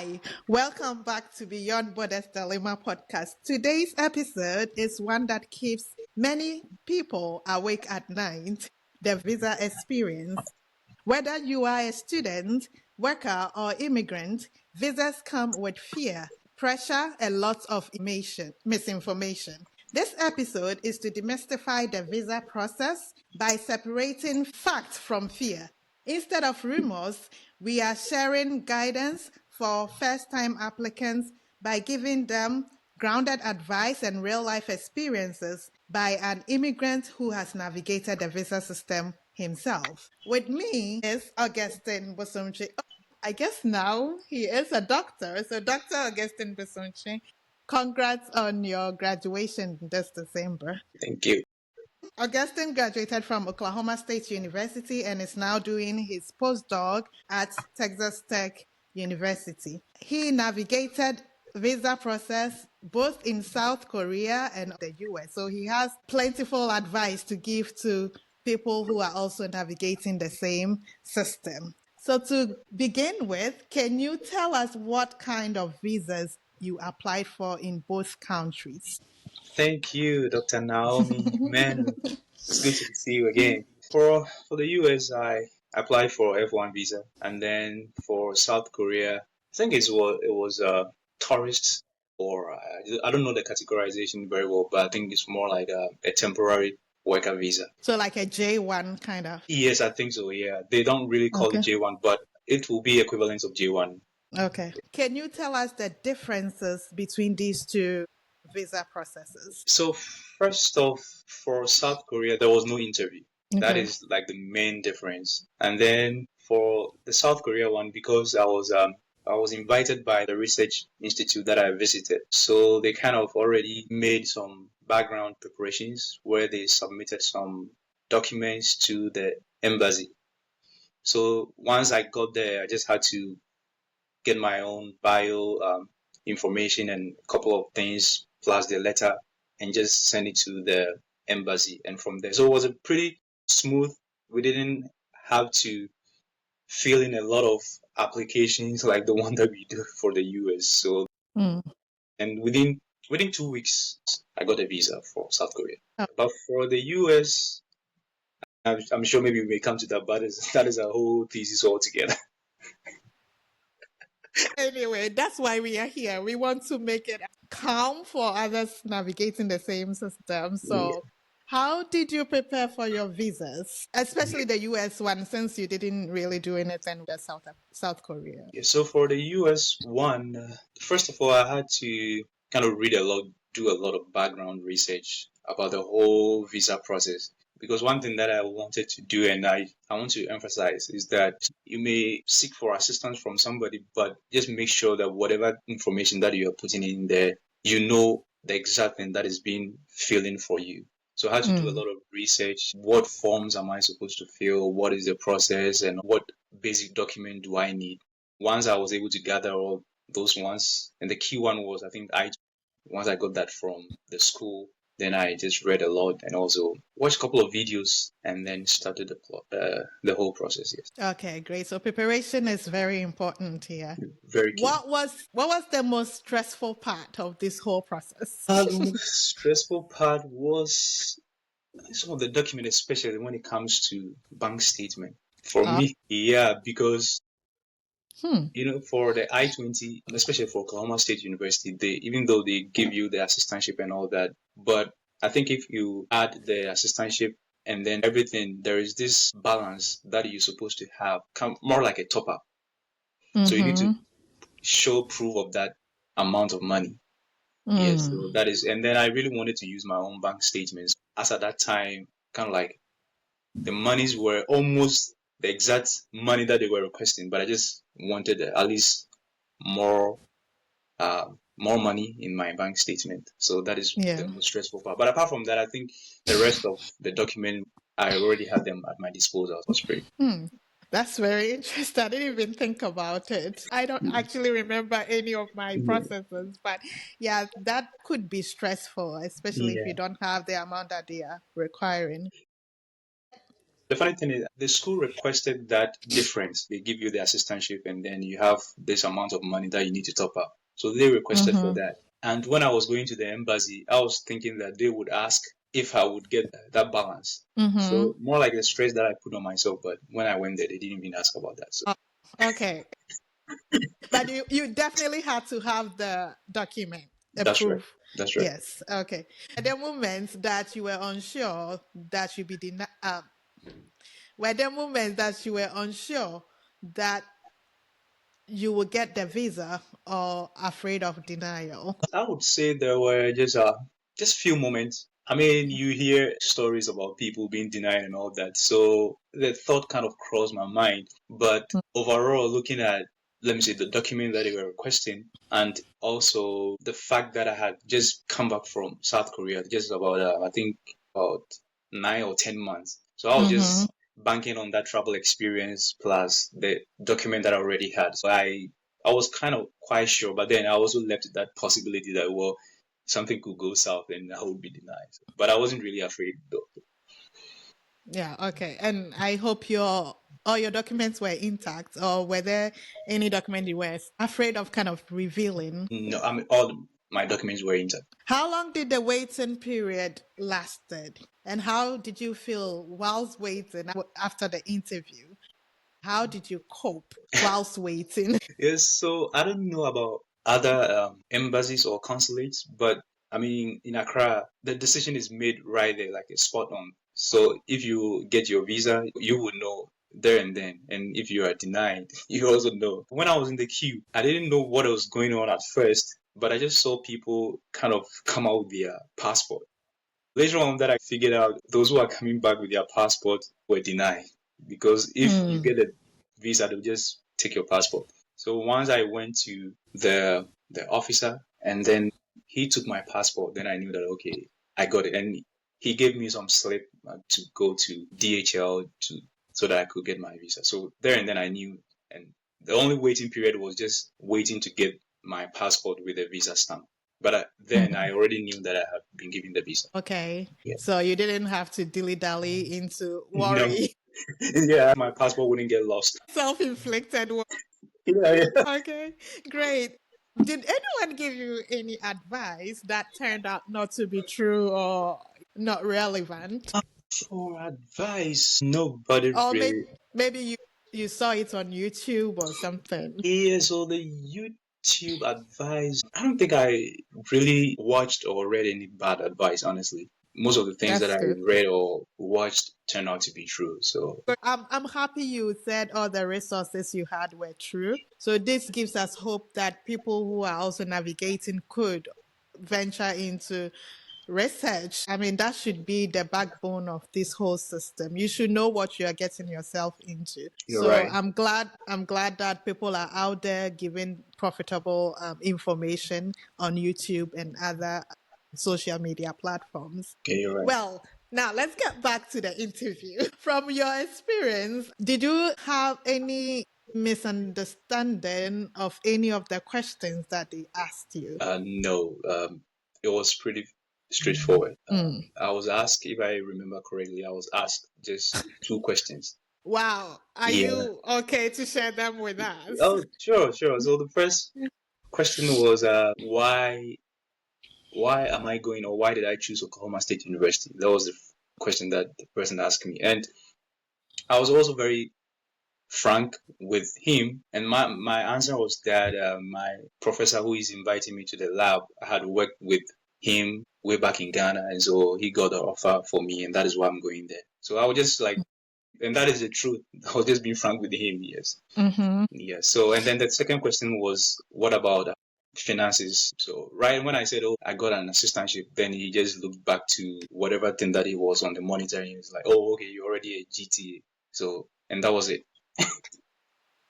Hi, welcome back to Beyond Borders Dilemma podcast. Today's episode is one that keeps many people awake at night, the visa experience. Whether you are a student, worker, or immigrant, visas come with fear, pressure, and lots of misinformation. This episode is to demystify the visa process by separating fact from fear. Instead of rumors, we are sharing guidance for first-time applicants by giving them grounded advice and real-life experiences by an immigrant who has navigated the visa system himself. With me is Augustine Bosomtwe. I guess now he is a doctor. So Dr. Augustine Bosomtwe, congrats on your graduation this December. Thank you. Augustine graduated from Oklahoma State University and is now doing his postdoc at Texas Tech University. He navigated visa process both in South Korea and the US. So he has plentiful advice to give to people who are also navigating the same system. So to begin with, can you tell us what kind of visas you applied for in both countries? Thank you, Dr. Naomi. Man, it's good to see you again. For the US, I applied for F1 visa, and then for South Korea, I think it was a tourist, or I don't know the categorization very well, but I think it's more like a temporary worker visa. So like a J1 kind of? Yes, I think so. Yeah, they don't really call it J1, but it will be equivalent of J1. Okay. Can you tell us the differences between these two visa processes? So first off, for South Korea, there was no interview. That is like the main difference. And then for the South Korea one, because I was invited by the research institute that I visited. So they kind of already made some background preparations where they submitted some documents to the embassy. So once I got there, I just had to get my own bio information and a couple of things plus the letter and just send it to the embassy. And from there, so it was a pretty smooth. We didn't have to fill in a lot of applications like the one that we do for the US. So and within 2 weeks, I got a visa for South Korea. But for the US, I'm sure maybe we may come to that, but that is a whole thesis altogether. Anyway, that's why we are here. We want to make it calm for others navigating the same system. So how did you prepare for your visas, especially the US one, since you didn't really do anything with South Korea? Yeah, so for the US one, first of all, I had to kind of read a lot, do a lot of background research about the whole visa process. Because one thing that I wanted to do and I want to emphasize is that you may seek for assistance from somebody, but just make sure that whatever information that you are putting in there, you know the exact thing that is being filled in for you. So I had to do a lot of research. What forms am I supposed to fill? What is the process? And what basic document do I need? Once I was able to gather all those ones, and the key one was, I think, once I got that from the school, then I just read a lot and also watched a couple of videos and then started the whole process. Yes. Okay, great. So preparation is very important here. Very key. What was the most stressful part of this whole process? The most stressful part was some of the documents, especially when it comes to bank statement. For me, yeah, because for the I-20, especially for Oklahoma State University, even though they give you the assistantship and all that, but I think if you add the assistantship and then everything, there is this balance that you're supposed to have, more like a top up. So you need to show proof of that amount of money. Yes, so that is, and then I really wanted to use my own bank statements. As at that time, kind of like the monies were almost the exact money that they were requesting, but I just wanted at least more money in my bank statement. So that is the most stressful part. But apart from that, I think the rest of the document, I already had them at my disposal. It was pretty. That's very interesting. I didn't even think about it. I don't actually remember any of my processes, but yeah, that could be stressful, especially if you don't have the amount that they are requiring. The funny thing is, the school requested that difference. They give you the assistantship, and then you have this amount of money that you need to top up. So they requested for that. And when I was going to the embassy, I was thinking that they would ask if I would get that balance. So more like the stress that I put on myself. But when I went there, they didn't even ask about that. So Okay. But you definitely had to have the document, the that's right. proof. That's right. Yes. Okay. At the moment that you were unsure that you be denied, were there moments that you were unsure that you will get the visa or afraid of denial? I would say there were just few moments. I mean, you hear stories about people being denied and all that, so the thought kind of crossed my mind. But overall, looking at, let me say, the document that they were requesting, and also the fact that I had just come back from South Korea, just about I think about 9 or 10 months. So I was just banking on that travel experience plus the document that I already had. So I was kind of quite sure, but then I also left that possibility that, well, something could go south and I would be denied. But I wasn't really afraid though. Yeah, okay. And I hope all your documents were intact, or were there any document you were afraid of kind of revealing? No, I mean, all my documents were intact. How long did the waiting period lasted? And how did you feel whilst waiting after the interview? How did you cope whilst waiting? Yes, so I don't know about other embassies or consulates, but I mean, in Accra, the decision is made right there, like it's spot on. So if you get your visa, you would know there and then. And if you are denied, you also know. When I was in the queue, I didn't know what was going on at first, but I just saw people kind of come out with their passport. Later on, that I figured out those who are coming back with their passport were denied because if you get a visa, they'll just take your passport. So once I went to the officer and then he took my passport, then I knew that okay, I got it, and he gave me some slip to go to DHL to so that I could get my visa. So there and then I knew, and the only waiting period was just waiting to get my passport with a visa stamp. But then I already knew that I had been given the visa. Okay. Yeah. So you didn't have to dilly-dally into No, worry. yeah, my passport wouldn't get lost. Self-inflicted worry. Yeah, yeah. Okay, great. Did anyone give you any advice that turned out not to be true or not relevant? For advice, nobody Or really. maybe you saw it on YouTube or something. Yeah, so the YouTube advice, I don't think I really watched or read any bad advice, honestly. Most of the things that That's I good. read or watched turned out to be true. So, But I'm happy you said all the resources you had were true. So this gives us hope that people who are also navigating could venture into research. I mean, that should be the backbone of this whole system. You should know what you are getting yourself into. you're So right. I'm glad that people are out there giving profitable information on YouTube and other social media platforms. Okay, you're right. Well, now let's get back to the interview. From your experience, did you have any misunderstanding of any of the questions that they asked you? No, it was pretty straightforward. I was asked, if I remember correctly, I was asked just two questions. Wow. Are Yeah. you okay to share them with us? Oh, sure, sure. So the first question was, why am I going, or why did I choose Oklahoma State University? That was the question that the person asked me, and I was also very frank with him, and my answer was that my professor who is inviting me to the lab, I had worked with him way back in Ghana, and so he got an offer for me, and that is why I'm going there. So I was just like, and that is the truth. I was just being frank with him. Yes. Mm-hmm. Yeah. So, and then the second question was, what about finances? So, right when I said, oh, I got an assistantship, then he just looked back to whatever thing that he was on the monitor. And he was like, oh, okay, you're already a GTA. So, and that was it.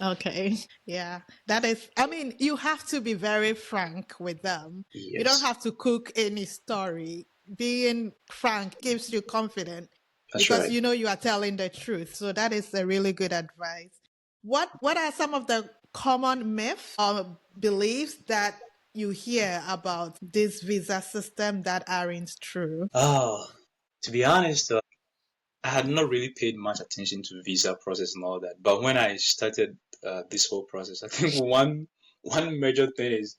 Okay. Yeah. That is, I mean, you have to be very frank with them. You don't Yes, have to cook any story. Being frank gives you confidence that's because right. you know you are telling the truth. So that is a really good advice. What are some of the common myths or beliefs that you hear about this visa system that aren't true? Oh, to be honest, I had not really paid much attention to visa process and all that. But when I started this whole process, I think one major thing is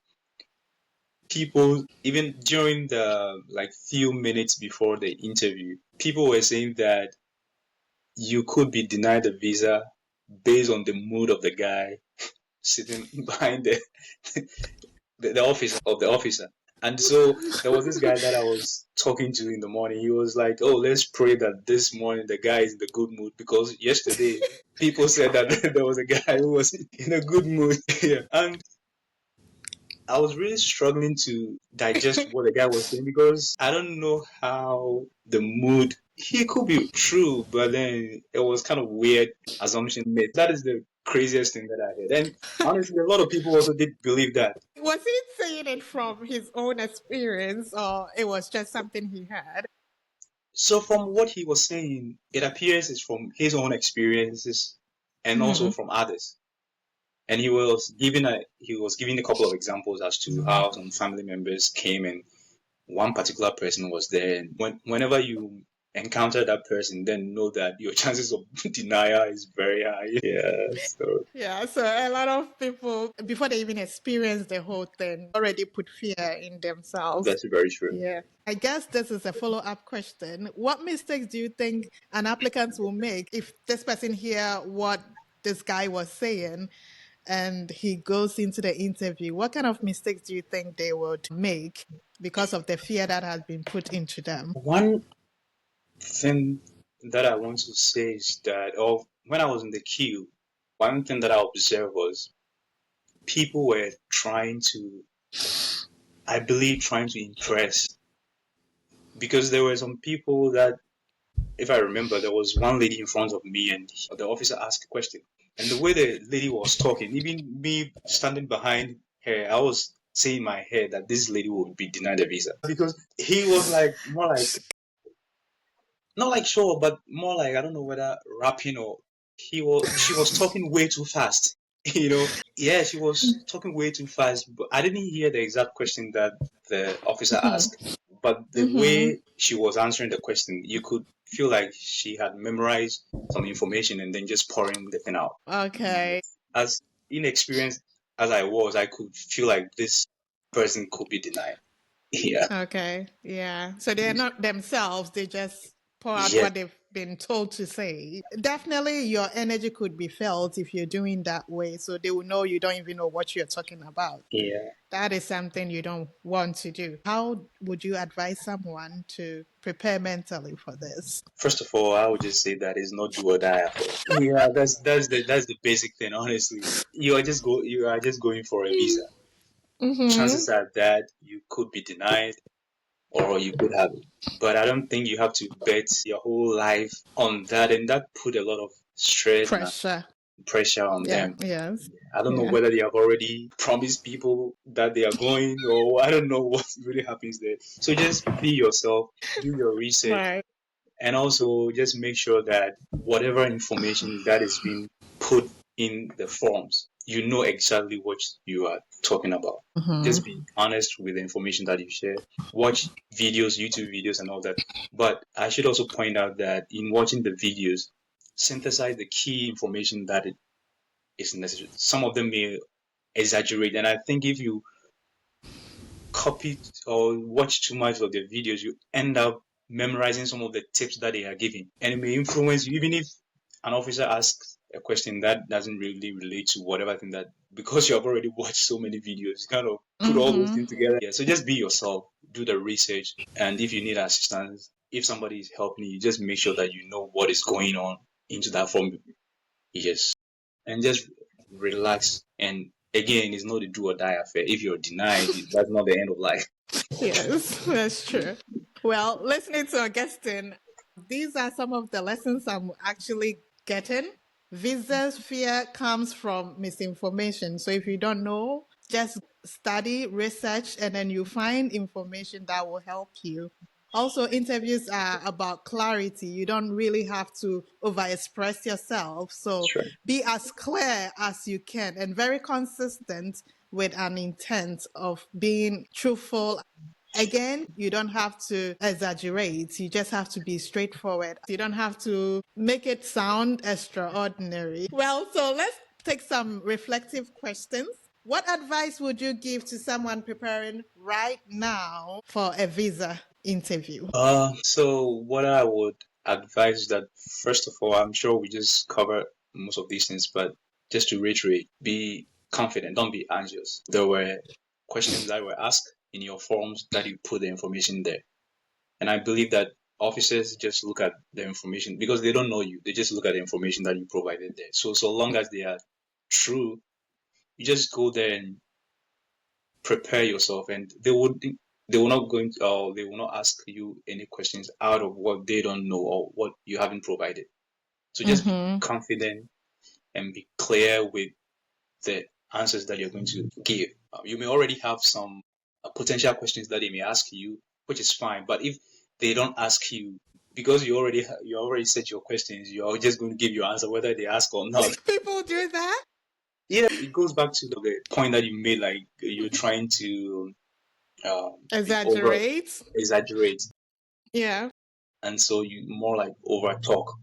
people, even during the like few minutes before the interview, people were saying that you could be denied a visa based on the mood of the guy sitting behind the office of the officer. And so there was this guy that I was talking to in the morning. He was like, "Oh, let's pray that this morning the guy is in the good mood because yesterday people said that there was a guy who was in a good mood." Yeah. And I was really struggling to digest what the guy was saying because I don't know how the mood. He could be true, but then it was kind of weird assumption made. That is the craziest thing that I heard. And honestly, a lot of people also did believe that. Was he saying it from his own experience, or it was just something he had? So from what he was saying, it appears it's from his own experiences and also from others. And he was giving a couple of examples as to how some family members came and one particular person was there. And whenever you encounter that person, then know that your chances of denial is very high. Yeah. So Yeah, so a lot of people, before they even experience the whole thing, already put fear in themselves. that's very true. Yeah. I guess this is a follow-up question. What mistakes do you think an applicant will make if this person hear what this guy was saying and he goes into the interview? What kind of mistakes do you think they would make because of the fear that has been put into them? One thing that I want to say is that when I was in the queue, one thing that I observed was people were trying to, I believe, trying to impress because there were some people that, if I remember, there was one lady in front of me and the officer asked a question. And the way the lady was talking, even me standing behind her, I was saying in my head that this lady would be denied a visa because he was like more like not like sure, but more like I don't know whether rapping or she was talking way too fast. Yeah, she was talking way too fast, but I didn't hear the exact question that the officer asked. But the way she was answering the question, you could feel like she had memorized some information and then just pouring the thing out. Okay. As inexperienced as I was, I could feel like this person could be denied. Yeah. Okay. Yeah. So they're not themselves, they just pour out Yes. what they've been told to say. Definitely your energy could be felt if you're doing that way. So they will know you don't even know what you're talking about. Yeah. That is something you don't want to do. How would you advise someone to prepare mentally for this? First of all, I would just say that it's not do or die affair. Yeah, that's the basic thing. Honestly, you are just going for a visa. Chances are that you could be denied or you could have it. But I don't think you have to bet your whole life on that, and that put a lot of stress and Pressure. pressure on Yeah. them. Yes. I don't know Yeah. whether they have already promised people that they are going, or I don't know what really happens there. So just be yourself, do your research, Right. and also just make sure that whatever information that is being put in the forms, you know exactly what you are talking about. Just be honest with the information that you share. Watch videos, YouTube videos, and all that. But I should also point out that in watching the videos, synthesize the key information that it is necessary. Some of them may exaggerate, and I think if you copy or watch too much of their videos, you end up memorizing some of the tips that they are giving, and it may influence you. Even if an officer asks a question that doesn't really relate to whatever thing that, because you have already watched so many videos, you kind of put all those things together. Yeah, so just be yourself, do the research, and if you need assistance, if somebody is helping you, just make sure that you know what is going on into that form. Yes, and just relax. And again, it's not a do or die affair. If you're denied, that's not the end of life. Yes, that's true. Well, listening to Augustine, these are some of the lessons I'm actually getting. Visa's fear comes from misinformation. So if you don't know, just study, research, and then you find information that will help you. Also, interviews are about clarity. You don't really have to overexpress yourself. So Sure. be as clear as you can and very consistent with an intent of being truthful. Again, you don't have to exaggerate. You just have to be straightforward. You don't have to make it sound extraordinary. Well, so let's take some reflective questions. What advice would you give to someone preparing right now for a visa interview? So what I would advise that first of all, I'm sure we just covered most of these things, but just to reiterate, be confident, don't be anxious. There were questions that were asked in your forms that you put the information there. And I believe that officers just look at the information because they don't know you. They just look at the information that you provided there. So long as they are true, you just go there and prepare yourself, and they will not ask you any questions out of what they don't know or what you haven't provided. So just be confident and be clear with the answers that you're going to give. You may already have some potential questions that they may ask you, which is fine. But if they don't ask you, because you already set your questions, you're just going to give your answer whether they ask or not. People do that? Yeah, it goes back to the point that you made, like you're trying to Exaggerate. exaggerate, Yeah. and so you more like over talk.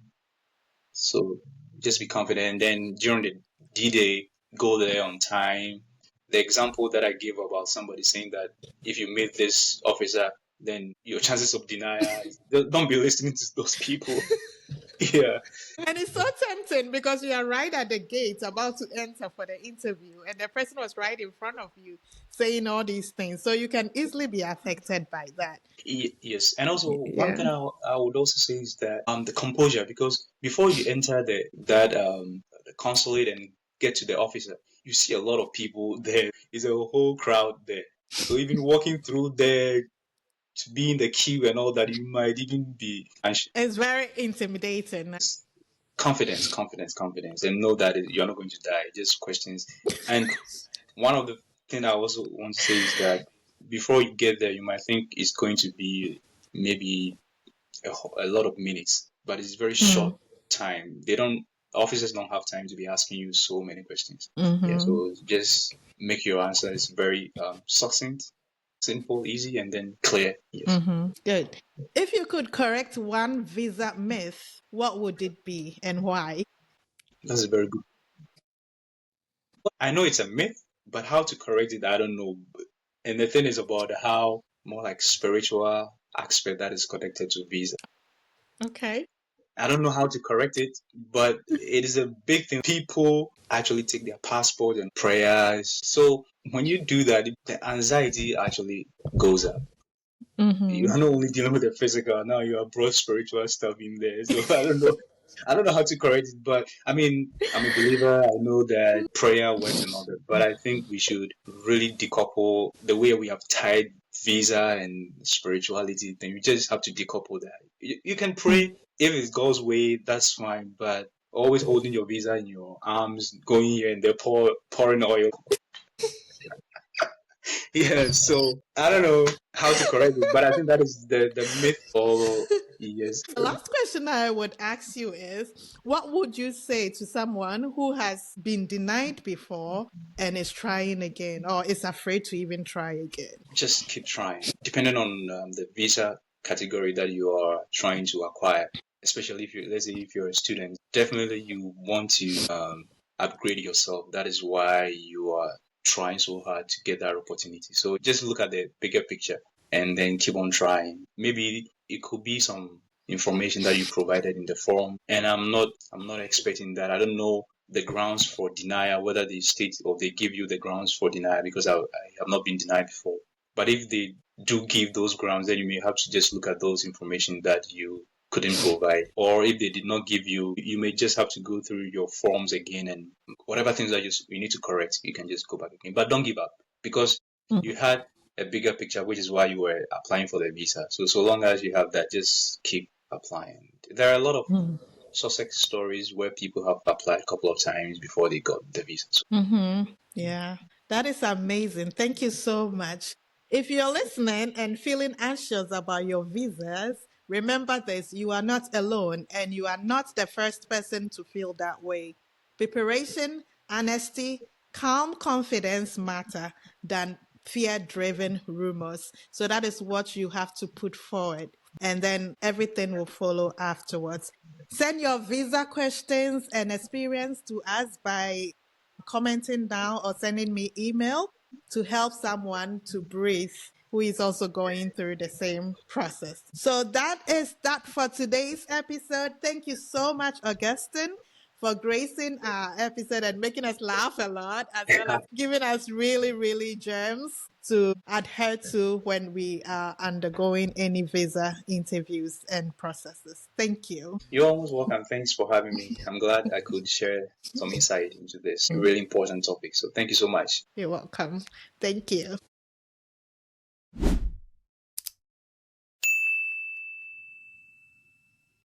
So just be confident, and then during the D-Day, go there on time. The example that I gave about somebody saying that if you meet this officer, then your chances of denial don't be listening to those people. Yeah. And it's so tempting because you are right at the gate about to enter for the interview, and the person was right in front of you saying all these things. So you can easily be affected by that. Yes, and also one Yeah. thing I would also say is that the composure, because before you enter the consulate and get to the officer, you see a lot of people there. Is a whole crowd there. So even walking through there to be in the queue and all that, you might even be anxious. It's very intimidating. Confidence, and know that you're not going to die. Just questions. And one of the things I also want to say is that before you get there, you might think it's going to be maybe a lot of minutes, but it's very short time. Officers don't have time to be asking you so many questions. Yeah, so just make your answers very succinct, simple, easy, and then clear. Yes, Good. If you could correct one visa myth, what would it be and why? that's very good. I know it's a myth, but how to correct it, I don't know. And the thing is about how more like spiritual aspect that is connected to visa. Okay. I don't know how to correct it, but it is a big thing. People actually take their passport and prayers. So when you do that, the anxiety actually goes up. You are not only dealing with the physical, now you have brought spiritual stuff in there. So I don't know. I don't know how to correct it, but I mean, I'm a believer. I know that prayer works and all that, but I think we should really decouple the way we have tied visa and spirituality. Then you just have to decouple that. You can pray if it's God's way, that's fine, but always holding your visa in your arms, going here and there, pouring oil. Yeah, so I don't know how to correct it, but I think that is the myth. Oh, yes. The last question I would ask you is what would you say to someone who has been denied before and is trying again or is afraid to even try again? Just keep trying, depending on the visa category that you are trying to acquire. Especially if let's say if you're a student, definitely you want to upgrade yourself. That is why you are trying so hard to get that opportunity. So just look at the bigger picture and then keep on trying. Maybe it could be some information that you provided in the form, and I'm not expecting that. I don't know the grounds for denial, whether they state or they give you the grounds for denial, because I have not been denied before. But if they do give those grounds, then you may have to just look at those information that you couldn't provide. Or if they did not give you, you may just have to go through your forms again, and whatever things that you need to correct, you can just go back again. But don't give up, because you had a bigger picture, which is why you were applying for the visa. So long as you have that, just keep applying. There are a lot of success stories where people have applied a couple of times before they got the visa. Yeah, that is amazing. Thank you so much. If you're listening and feeling anxious about your visas, remember this, you are not alone and you are not the first person to feel that way. Preparation, honesty, calm confidence matter than fear-driven rumors. So that is what you have to put forward, and then everything will follow afterwards. Send your visa questions and experience to us by commenting down or sending me email to help someone to breathe who is also going through the same process. So that is that for today's episode. Thank you so much, Augustine, for gracing our episode and making us laugh a lot, as well as giving us really, really gems to adhere to when we are undergoing any visa interviews and processes. Thank you. You're almost welcome. Thanks for having me. I'm glad I could share some insight into this really important topic. So thank you so much. You're welcome. Thank you.